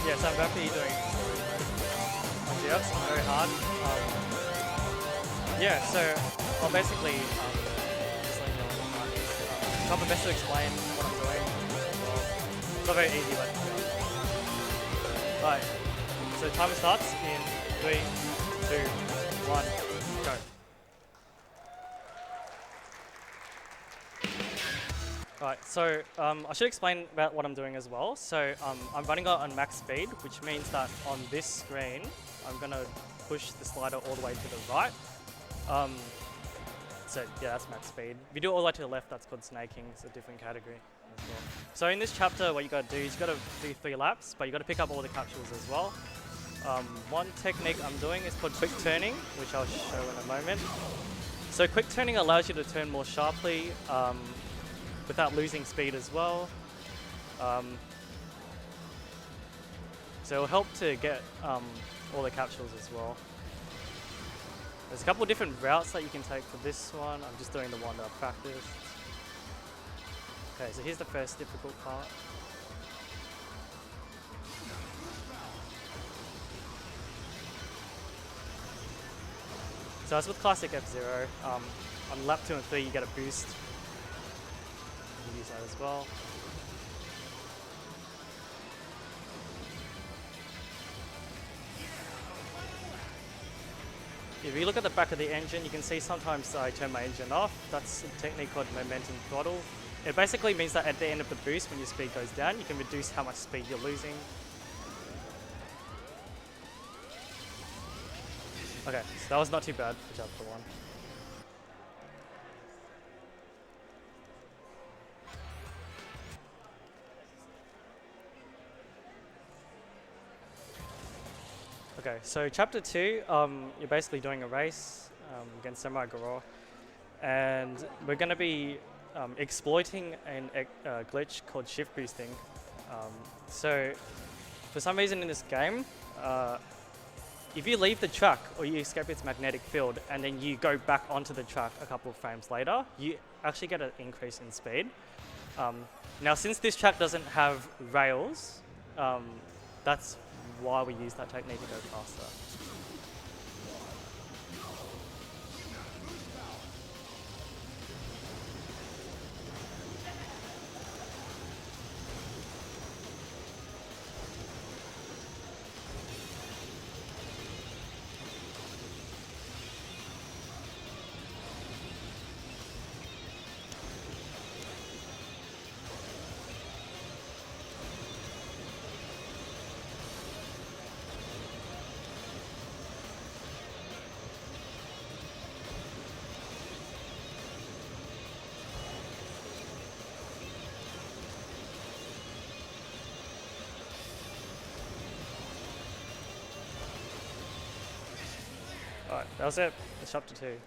Yes, I'm Baphy doing on GX, very hard. Yeah, so I'll basically just let you know what mine is. Try my best to explain what I'm doing. Well, it's not very easy, but Alright, so timer starts in 3, 2, 1, go. Alright, so I should explain about what I'm doing as well. So I'm running on max speed, which means that on this screen, I'm going to push the slider all the way to the right. So yeah, that's max speed. If you do it all the way to the left, that's called snaking. It's a different category as well. So in this chapter, what you got to do is you got to do 3 laps, but you got to pick up all the capsules as well. One technique I'm doing is called quick turning, which I'll show in a moment. So quick turning allows you to turn more sharply without losing speed as well. So it'll help to get all the capsules as well. There's a couple of different routes that you can take for this one. I'm just doing the one that I've practiced. Okay, so here's the first difficult part. So as with classic F-Zero, on lap 2 and 3 you get a boost. You can use that as well. If you look at the back of the engine, you can see sometimes I turn my engine off. That's a technique called momentum throttle. It basically means that at the end of the boost, when your speed goes down, you can reduce how much speed you're losing. Okay, so that was not too bad for chapter 1. Okay, so chapter 2, you're basically doing a race against Samurai Goro, and we're going to be exploiting a glitch called shift boosting. So for some reason in this game, if you leave the track or you escape its magnetic field and then you go back onto the track a couple of frames later, you actually get an increase in speed. Now since this track doesn't have rails, that's why we use that technique to go faster. Alright, that was it. That's chapter 2.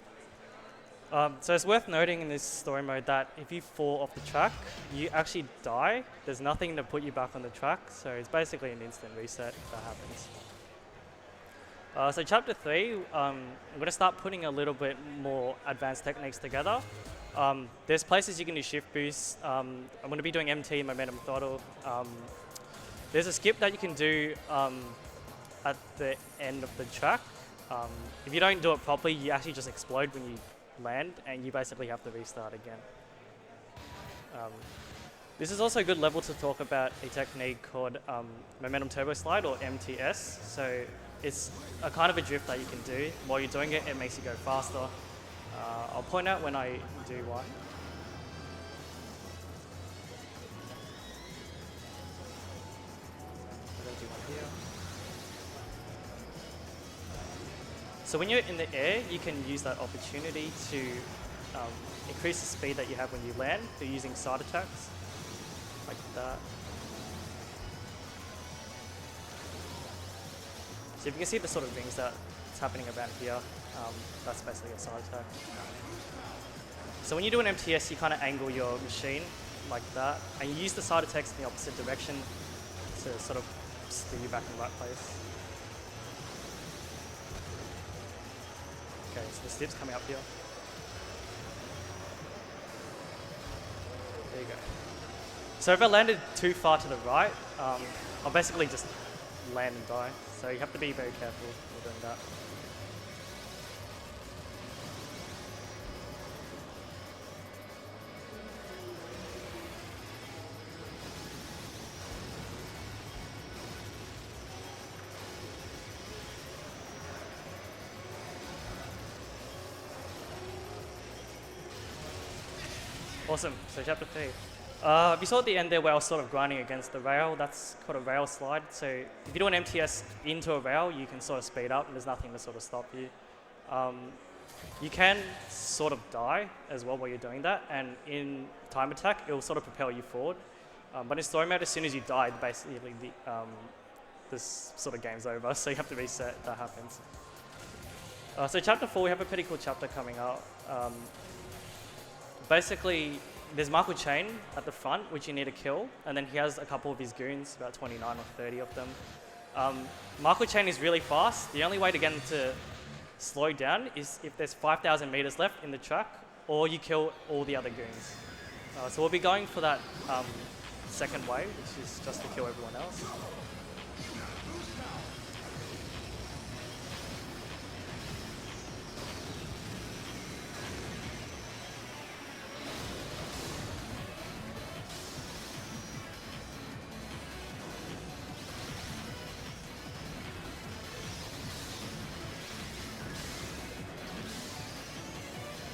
So it's worth noting in this story mode that if you fall off the track, you actually die. There's nothing to put you back on the track, so it's basically an instant reset if that happens. So chapter 3, I'm going to start putting a little bit more advanced techniques together. There's places you can do shift boosts. I'm going to be doing MT, momentum throttle. There's a skip that you can do at the end of the track. If you don't do it properly, you actually just explode when you land, and you basically have to restart again. This is also a good level to talk about a technique called momentum turbo slide, or MTS. So it's a kind of a drift that you can do. While you're doing it, it makes you go faster. I'll point out when I do one. I'm going to do one here. So when you're in the air, you can use that opportunity to increase the speed that you have when you land through using side attacks, like that. So if you can see the sort of rings that's happening about here, that's basically a side attack. So when you do an MTS, you kind of angle your machine like that, and you use the side attacks in the opposite direction to sort of steer you back in the right place. Okay, so the stip's coming up here. There you go. So if I landed too far to the right, I'll basically just land and die. So you have to be very careful when doing that. Awesome, so chapter 3. You saw at the end there where I was sort of grinding against the rail, that's called a rail slide. So if you do an MTS into a rail, you can sort of speed up and there's nothing to sort of stop you. You can sort of die as well while you're doing that, and in time attack, it will sort of propel you forward. But in story mode, as soon as you die, basically this sort of game's over, so you have to reset if that happens. So chapter 4, we have a pretty cool chapter coming out. Basically, there's Michael Chain at the front, which you need to kill, and then he has a couple of his goons, about 29 or 30 of them. Michael Chain is really fast. The only way to get him to slow down is if there's 5,000 meters left in the track, or you kill all the other goons. So we'll be going for that second wave, which is just to kill everyone else.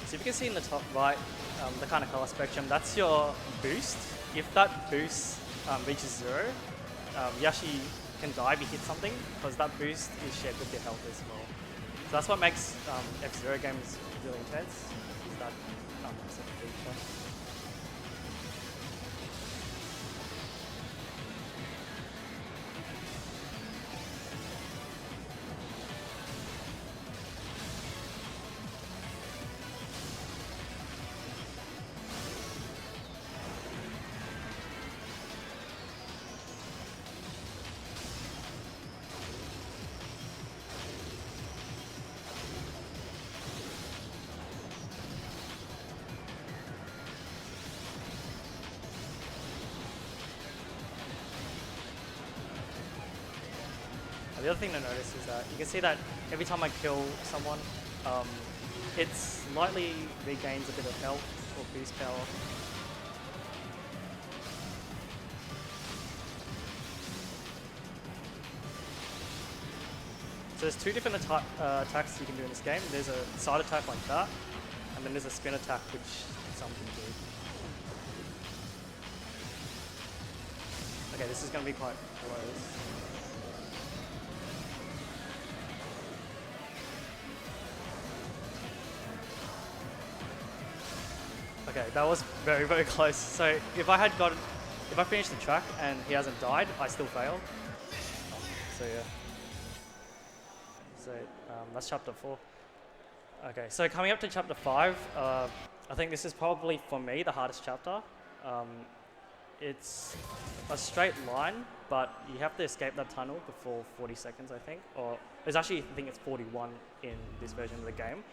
So if you can see in the top right, the kind of color spectrum, that's your boost. If that boost reaches 0, you actually can die if you hit something, because that boost is shared with your health as well. So that's what makes F-Zero games really intense, is that sort of feature. The other thing to notice is that you can see that every time I kill someone, it slightly regains a bit of health or boost power. So there's two different attacks you can do in this game. There's a side attack like that, and then there's a spin attack, which some can do. Okay, this is going to be quite close. Okay, that was very, very close. So if I finished the track and he hasn't died, I still failed. So yeah. So that's chapter 4. Okay, so coming up to chapter 5, I think this is probably for me the hardest chapter. It's a straight line, but you have to escape that tunnel before 40 seconds, I think. Or it's actually, I think it's 41 in this version of the game.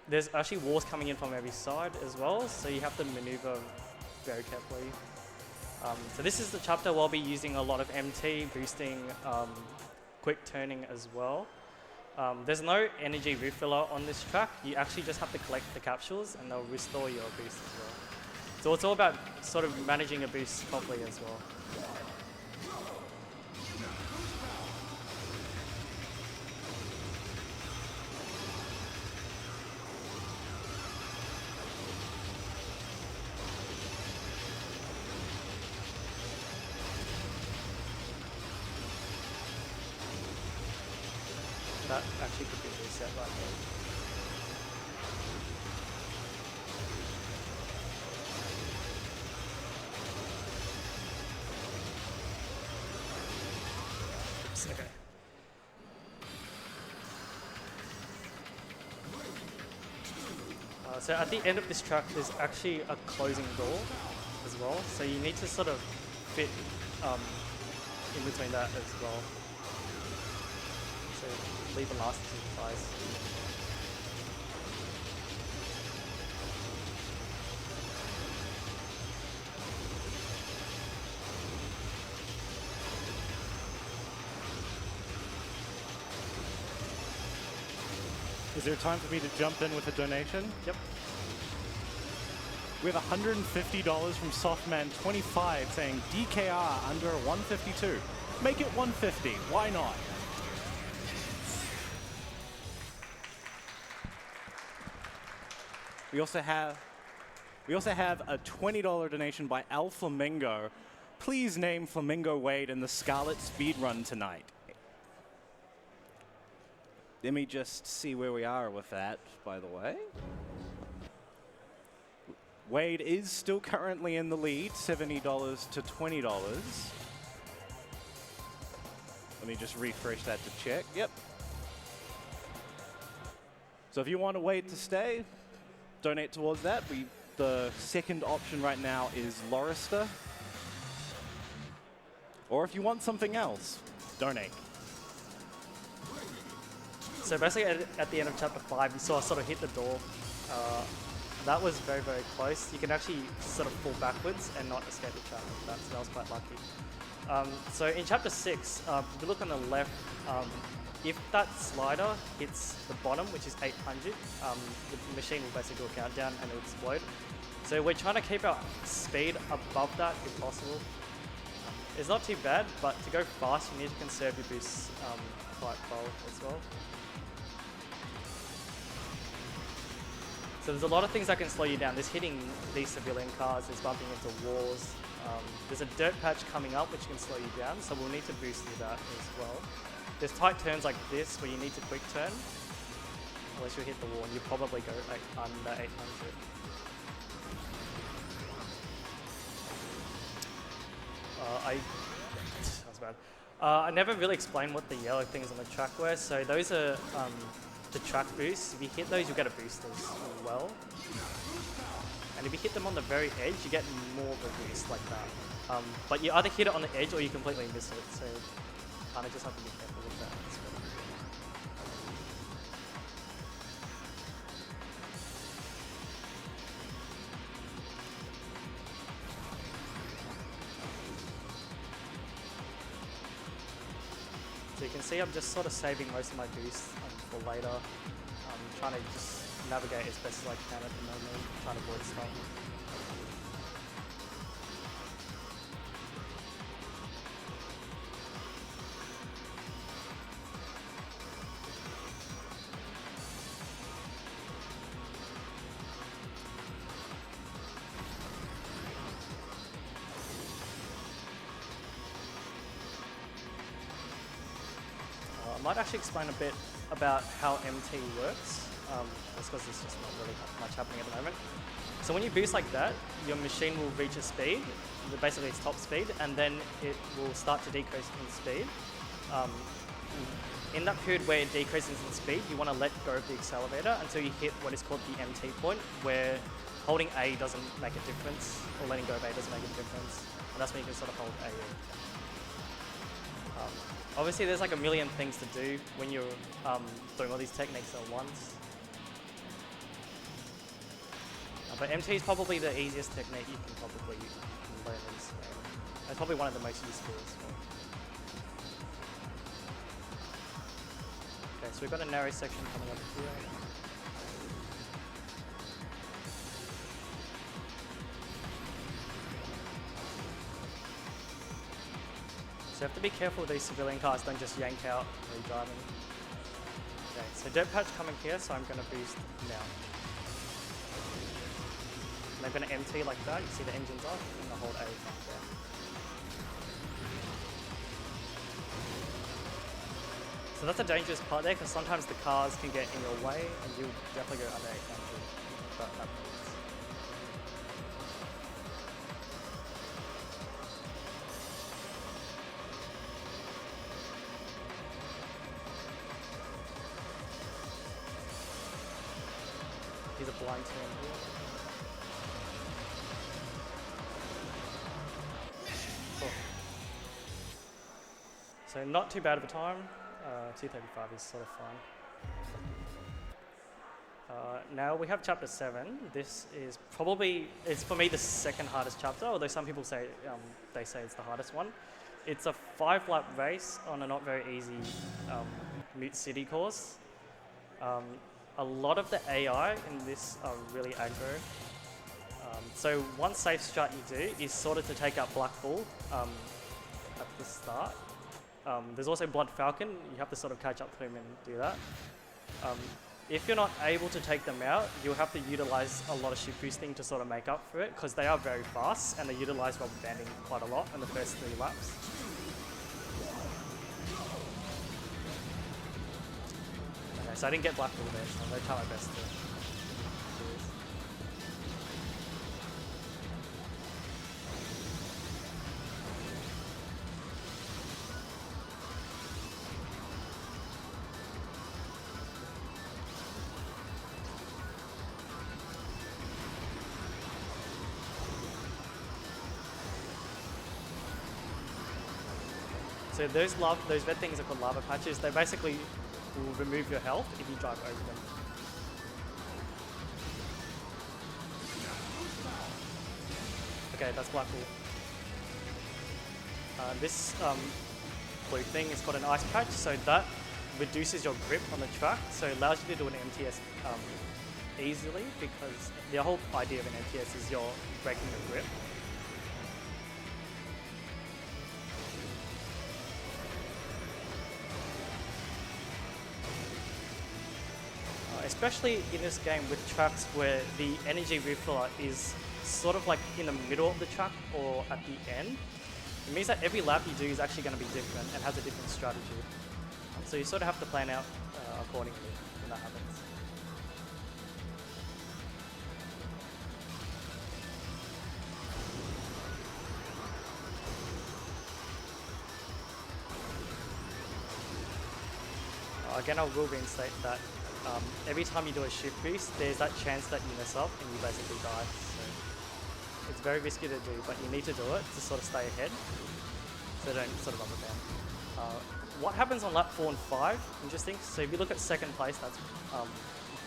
There's actually walls coming in from every side as well, so you have to maneuver very carefully. So this is the chapter where I'll be using a lot of MT, boosting, quick turning as well. There's no energy refiller on this track. You actually just have to collect the capsules and they'll restore your boost as well. So it's all about sort of managing a boost properly as well. That actually could be reset right there. Oops, okay. So at the end of this track, there's actually a closing door as well. So you need to sort of fit in between that as well. So leave a last size. Is there time for me to jump in with a donation? Yep. We have $150 from Softman25 saying DKR under 152. Make it 150. Why not? We also have a $20 donation by Al Flamingo. Please name Flamingo Wade in the Scarlet Speedrun tonight. Let me just see where we are with that, by the way. Wade is still currently in the lead, $70 to $20. Let me just refresh that to check. Yep. So if you want Wade to stay, donate towards that. The second option right now is Lorister. Or if you want something else, donate. So basically at the end of chapter 5, you saw us sort of hit the door. That was very, very close. You can actually sort of fall backwards and not escape the trap. So that was quite lucky. So in chapter 6, if you look on the left, if that slider hits the bottom, which is 800, the machine will basically do a countdown and it will explode. So we're trying to keep our speed above that if possible. It's not too bad, but to go fast, you need to conserve your boosts quite well as well. So there's a lot of things that can slow you down. There's hitting these civilian cars, there's bumping into walls. There's a dirt patch coming up which can slow you down, so we'll need to boost through that as well. There's tight turns like this where you need to quick turn, unless you hit the wall and you probably go like under 800. That was bad. I never really explained what the yellow things on the track were, so those are the track boosts. If you hit those, you'll get a boost as well. And if you hit them on the very edge, you get more of a boost like that. But you either hit it on the edge or you completely miss it, so you kind of just have to be careful with that as well. So you can see I'm just sort of saving most of my boosts for later. I'm trying to just navigate as best as I can at the moment, trying to avoid stuff. I might actually explain a bit about how MT works, just because there's just not really much happening at the moment. So when you boost like that, your machine will reach a speed, basically its top speed, and then it will start to decrease in speed. In that period where it decreases in speed, you want to let go of the accelerator until you hit what is called the MT point, where holding A doesn't make a difference, or letting go of A doesn't make a difference, and that's when you can sort of hold A. Obviously, there's like a million things to do when you're doing all these techniques at once. But MT is probably the easiest technique you can probably learn in this game. It's probably one of the most useful as well. Okay, so we've got a narrow section coming up here. So you have to be careful with these civilian cars, don't just yank out while you're driving. Okay, so dirt patch coming here, so I'm going to boost now. And I'm going to MT like that, you see the engine's off, and I'll hold A from there. So that's a dangerous part there, because sometimes the cars can get in your way, and you'll definitely go under 800 if that happens. He's a blind turn here. Cool. So not too bad of a time. 235 is sort of fine. Now we have chapter 7. This is probably, it's for me the second hardest chapter, although some people say, they say it's the hardest one. It's a 5-lap race on a not very easy Mute City course. a lot of the AI in this are really aggro. So one safe strat you do is sort of to take out Black Bull at the start. There's also Blood Falcon. You have to sort of catch up to him and do that. If you're not able to take them out, you'll have to utilize a lot of ship boosting to sort of make up for it, because they are very fast and they utilize rubber banding quite a lot in the first 3 laps. Okay, so I didn't get Black Bull there, so I'm going to try my best to do this. So those red things are called lava patches. They basically will remove your health if you drive over them. Okay, that's Black Bull. This blue thing is called an ice patch, so that reduces your grip on the track, so it allows you to do an MTS easily, because the whole idea of an MTS is you're breaking the grip. Especially in this game with tracks where the energy refill is sort of like in the middle of the track or at the end. It means that every lap you do is actually going to be different and has a different strategy. So you sort of have to plan out accordingly when that happens. Again, I will reinstate that every time you do a shift boost, there's that chance that you mess up and you basically die. So it's very risky to do, but you need to do it to sort of stay ahead, so don't sort of rubber band. What happens on lap 4 and 5? Interesting. So if you look at second place, that's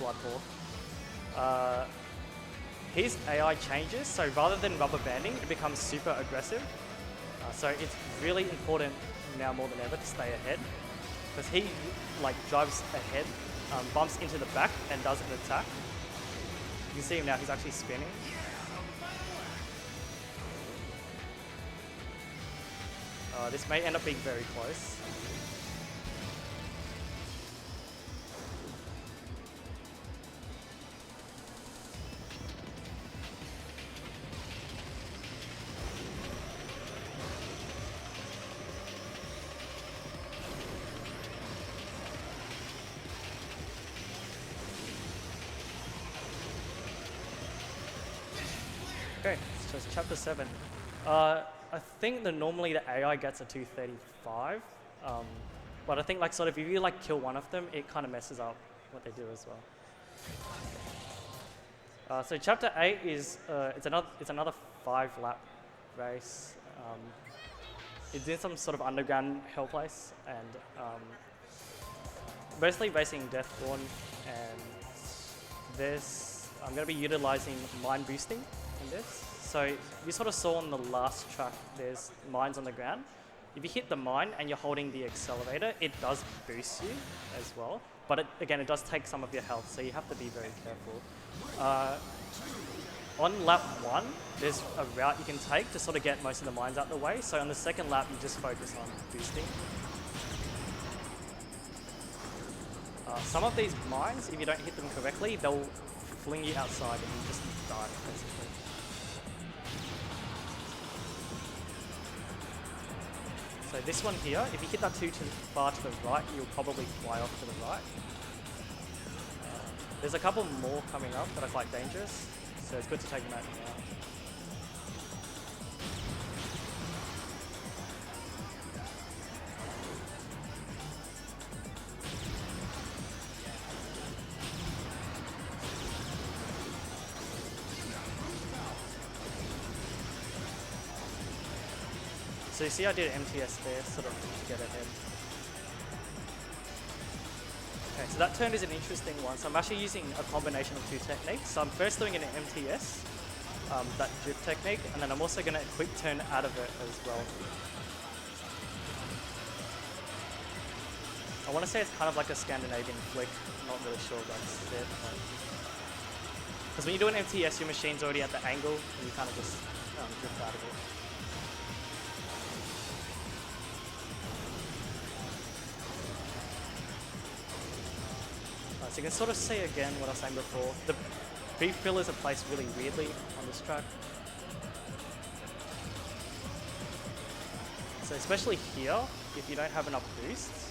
Bloodhawk. His AI changes, so rather than rubber banding, it becomes super aggressive. So it's really important now more than ever to stay ahead, because he like drives ahead, bumps into the back and does an attack. You can see him now, he's actually spinning. This may end up being very close. Okay, so it's chapter 7. I think that normally the AI gets a 235, but I think like sort of if you like kill one of them, it kind of messes up what they do as well. So chapter 8 is it's another 5-lap race. It's in some sort of underground hell place, and basically racing Deathborn, and this I'm going to be utilizing mine boosting in this. So you sort of saw on the last track, there's mines on the ground. If you hit the mine and you're holding the accelerator, it does boost you as well. But again, it does take some of your health, so you have to be very careful. On lap 1, there's a route you can take to sort of get most of the mines out of the way. So on the second lap, you just focus on boosting. Some of these mines, if you don't hit them correctly, they'll fling you outside and you just die, basically. So this one here, if you hit that too far to the right, you'll probably fly off to the right. There's a couple more coming up that are quite dangerous, so it's good to take them out now. So you see I did MTS there, sort of to get ahead. Okay, so that turn is an interesting one. So I'm actually using a combination of 2 techniques. So I'm first doing an MTS, that drift technique, and then I'm also going to quick turn out of it as well. I want to say it's kind of like a Scandinavian flick. I'm not really sure that's it. Because when you do an MTS, your machine's already at the angle, and you kind of just drift out of it. So you can sort of see again what I was saying before. The beef fillers are placed really weirdly on this track. So especially here, if you don't have enough boosts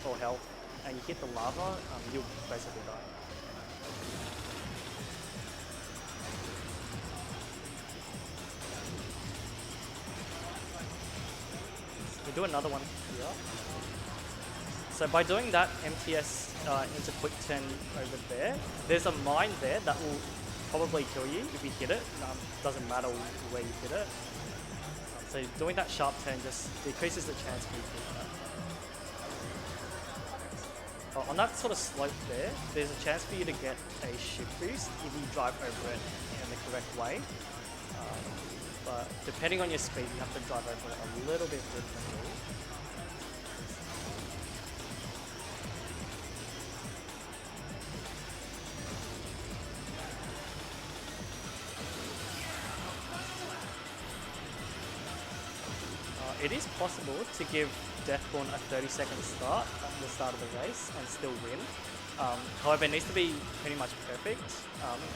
or health and you hit the lava, you'll basically die. We do another one here. So by doing that MTS into quick turn over there, there's a mine there that will probably kill you if you hit it. Doesn't matter where you hit it. So doing that sharp turn just decreases the chance for you to hit that. On that sort of slope there, there's a chance for you to get a shift boost if you drive over it in the correct way. But depending on your speed, you have to drive over it a little bit differently. It is possible to give Deathborn a 30-second start at the start of the race and still win. However, it needs to be pretty much perfect,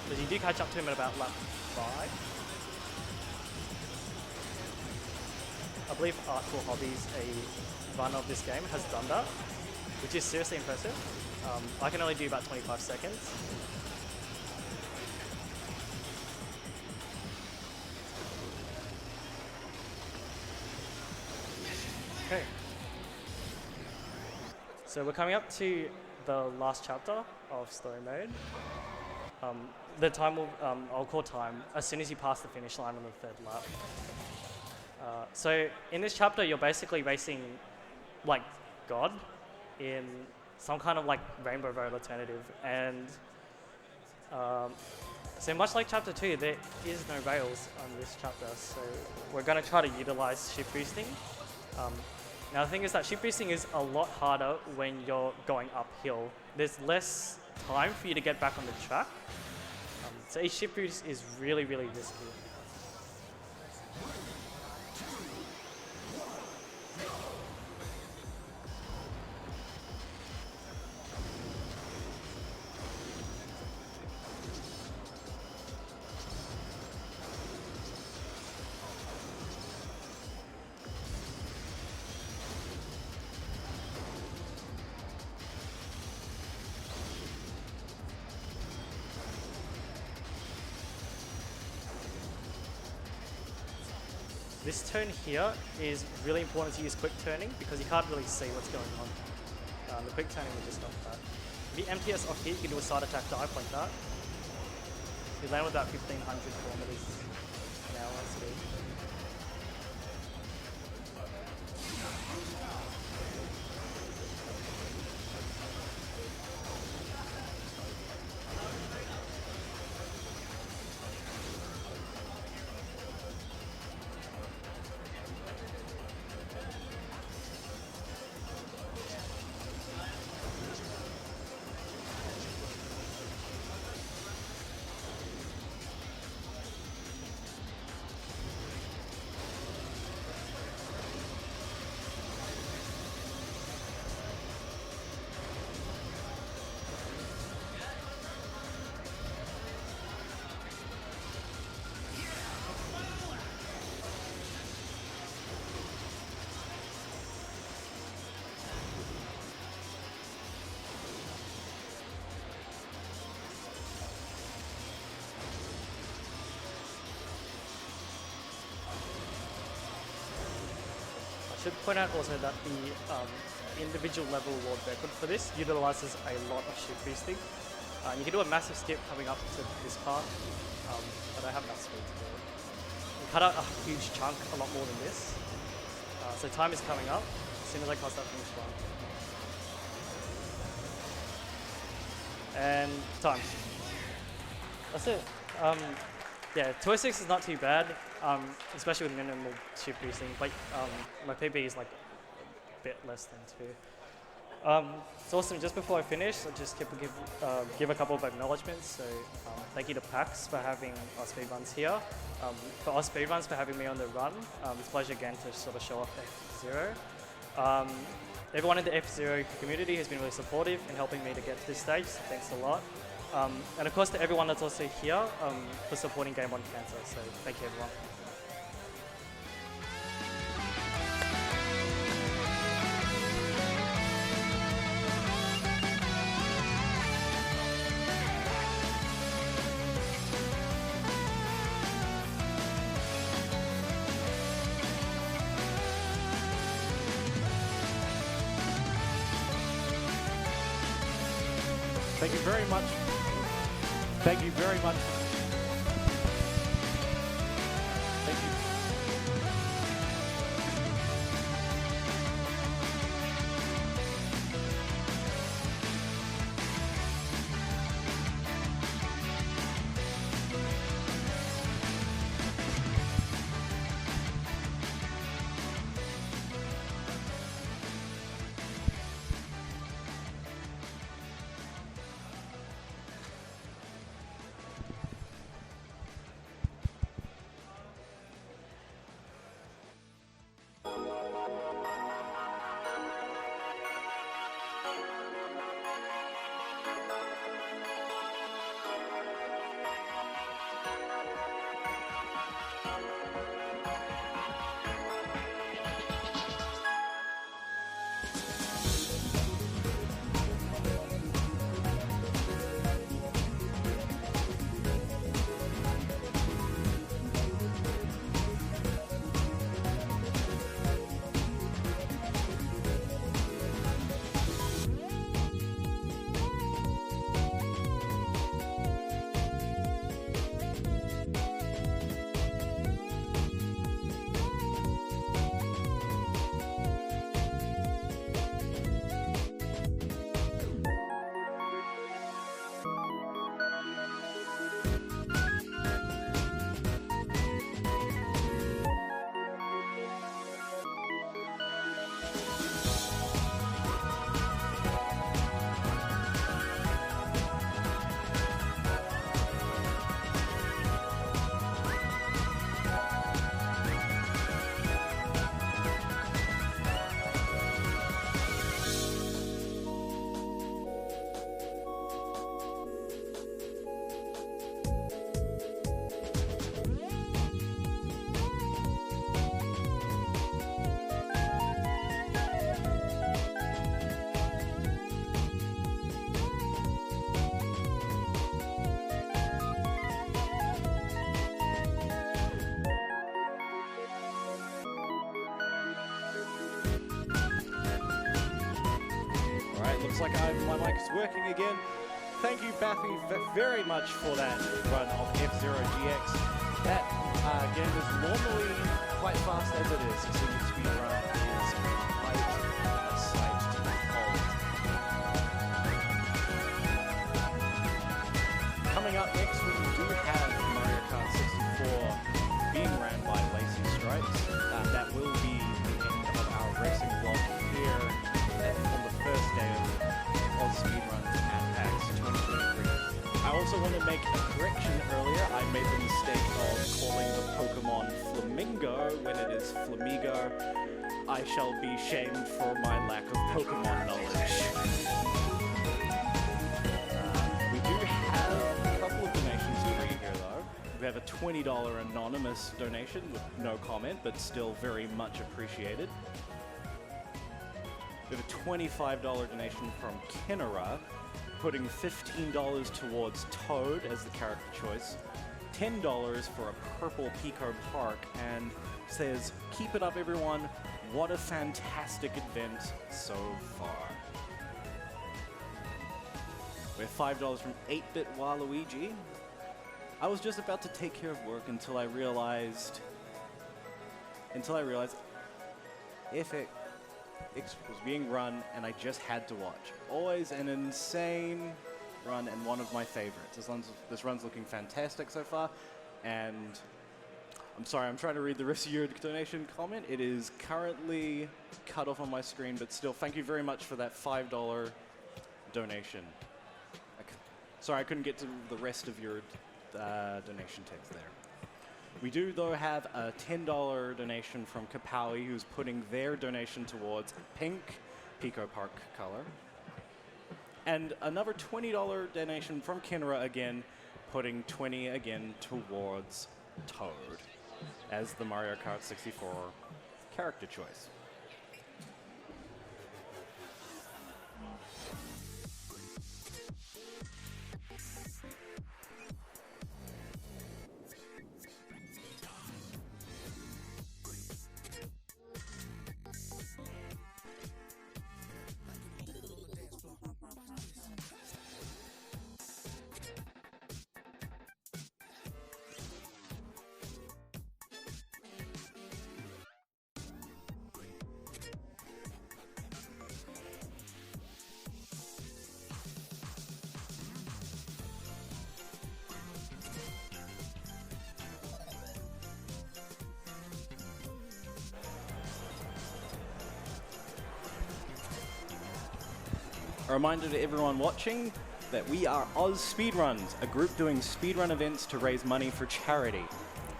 because you do catch up to him at about lap 5. I believe Artful Hobbies, a runner of this game, has done that, which is seriously impressive. I can only do about 25 seconds. Okay. So we're coming up to the last chapter of story mode. The time will, I'll call time as soon as you pass the finish line on the 3rd lap. So in this chapter, you're basically racing like God in some kind of like Rainbow Road alternative. And so much like chapter 2, there is no rails on this chapter. So we're going to try to utilize shift boosting. Now the thing is that shift boosting is a lot harder when you're going uphill. There's less time for you to get back on the track. So each shift boost is really, really risky. This turn here is really important to use quick turning because you can't really see what's going on. The quick turning will just stop that. If you MTS off here, you can do a side attack dive like that. You land with about 1500 kilometers an hour speed. I should point out also that the individual level world record for this utilizes a lot of shift boosting. You can do a massive skip coming up to this part, but I have enough speed to do it. You cut out a huge chunk, a lot more than this. So time is coming up as soon as I cross that finish line. And time. That's it. Yeah, 206 is not too bad, especially with minimal shift boosting, but my PB is like a bit less than 2. So awesome. Just before I finish, I'll just give a couple of acknowledgements. So thank you to PAX for having AusSpeedruns here. For AusSpeedruns for having me on the run. It's a pleasure again to sort of show off F0. Everyone in the F0 community has been really supportive in helping me to get to this stage, so thanks a lot. And of course to everyone that's also here for supporting Game On Cancer, so thank you everyone. Thank you very much. Thank you very much. Thank you. Looks like my mic is working again. Thank you, Baphy, very much for that run of F0 GX. That game is normally quite fast as it is, so your speedrun is quite a sight to behold. Coming up next, we do have Mario Kart 64 being ran by Lacy Stripes. That will be the end of our racing vlog here on the first day of AusSpeedruns PAX 2023. I also want to make a correction earlier. I made the mistake of calling the Pokemon Flamingo when it is Flamigo. I shall be shamed for my lack of Pokemon knowledge. We do have a couple of donations for you here though. We have a $20 anonymous donation with no comment, but still very much appreciated. We have a $25 donation from Kinnera, putting $15 towards Toad as the character choice, $10 for a purple Pico Park, and says, "Keep it up everyone, what a fantastic event so far." We have $5 from 8-Bit Waluigi. I was just about to take care of work until I realized FX was being run and I just had to watch. Always an insane run and one of my favorites. This run's looking fantastic so far, and I'm sorry, I'm trying to read the rest of your donation comment. It is currently cut off on my screen, but still, thank you very much for that $5 donation. Sorry, I couldn't get to the rest of your donation text there. We do, though, have a $10 donation from Kapowie, who's putting their donation towards pink Pico Park color. And another $20 donation from Kinra again, putting 20 again towards Toad as the Mario Kart 64 character choice. A reminder to everyone watching that we are AusSpeedruns, a group doing speedrun events to raise money for charity.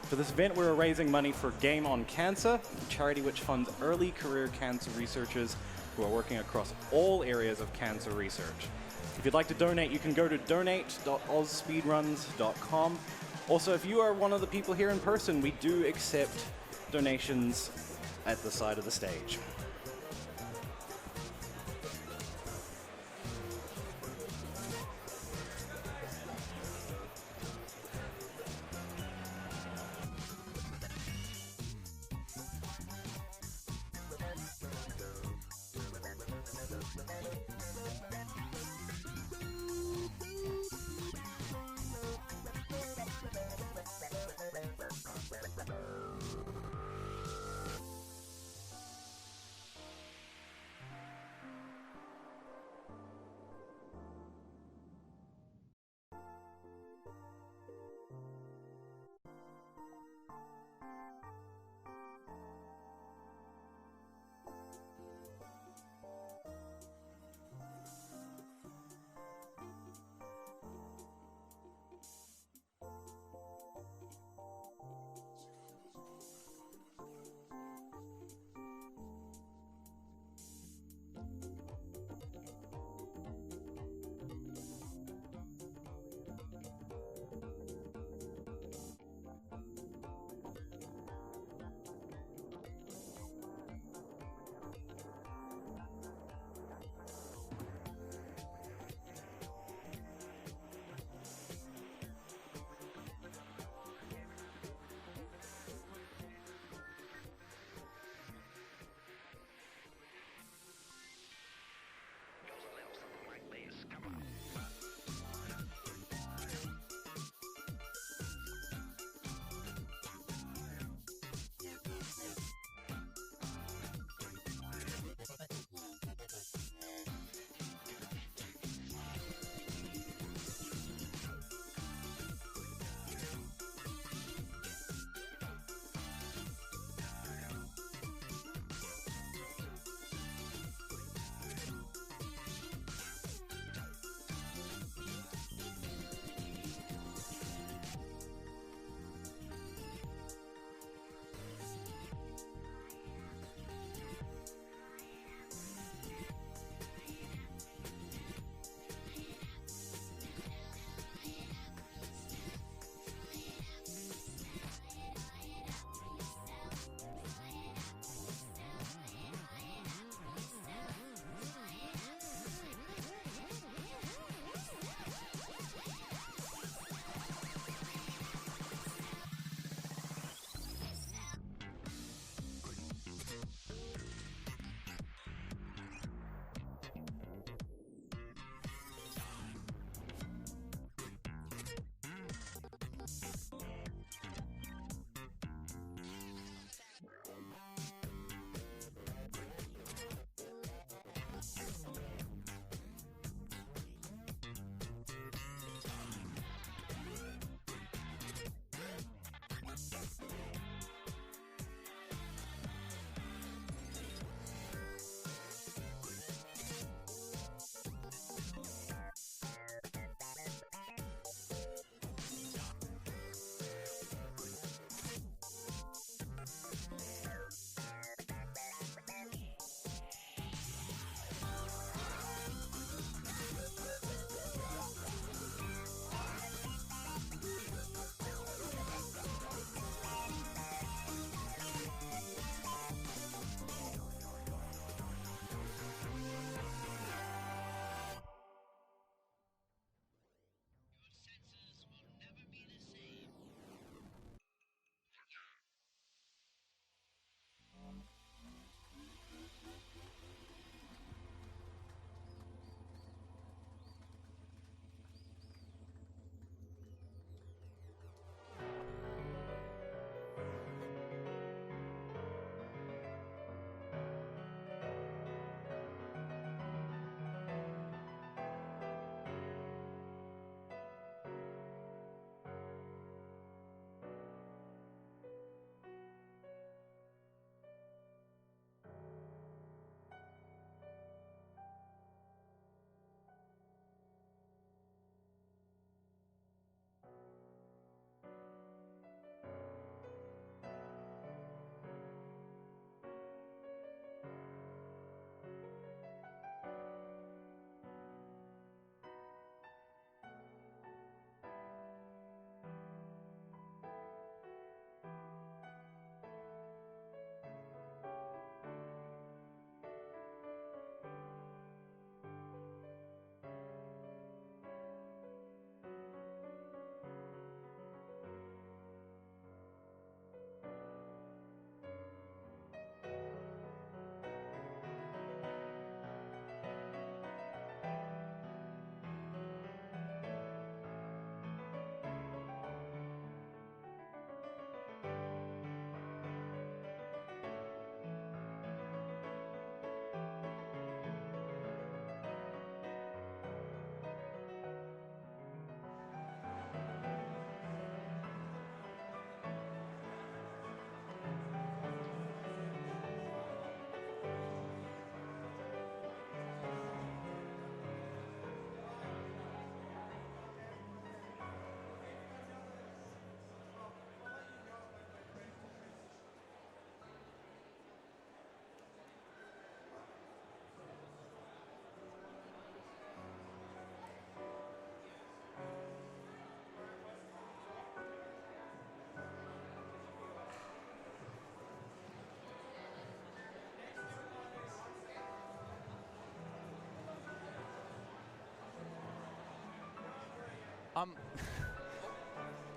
For this event, we're raising money for Game on Cancer, a charity which funds early career cancer researchers who are working across all areas of cancer research. If you'd like to donate, you can go to donate.ausspeedruns.com. Also, if you are one of the people here in person, we do accept donations at the side of the stage.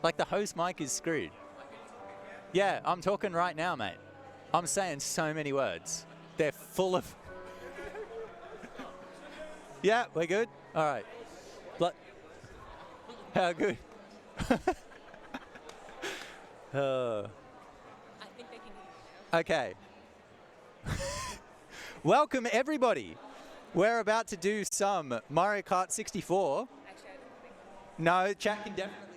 Like the host mic is screwed. Yeah, I'm talking right now, mate. I'm saying so many words. They're full of... Yeah, we're good? All right. How good? I think they can hear you. Okay. Welcome, everybody. We're about to do some Mario Kart 64. Actually, I don't think. No, chat can definitely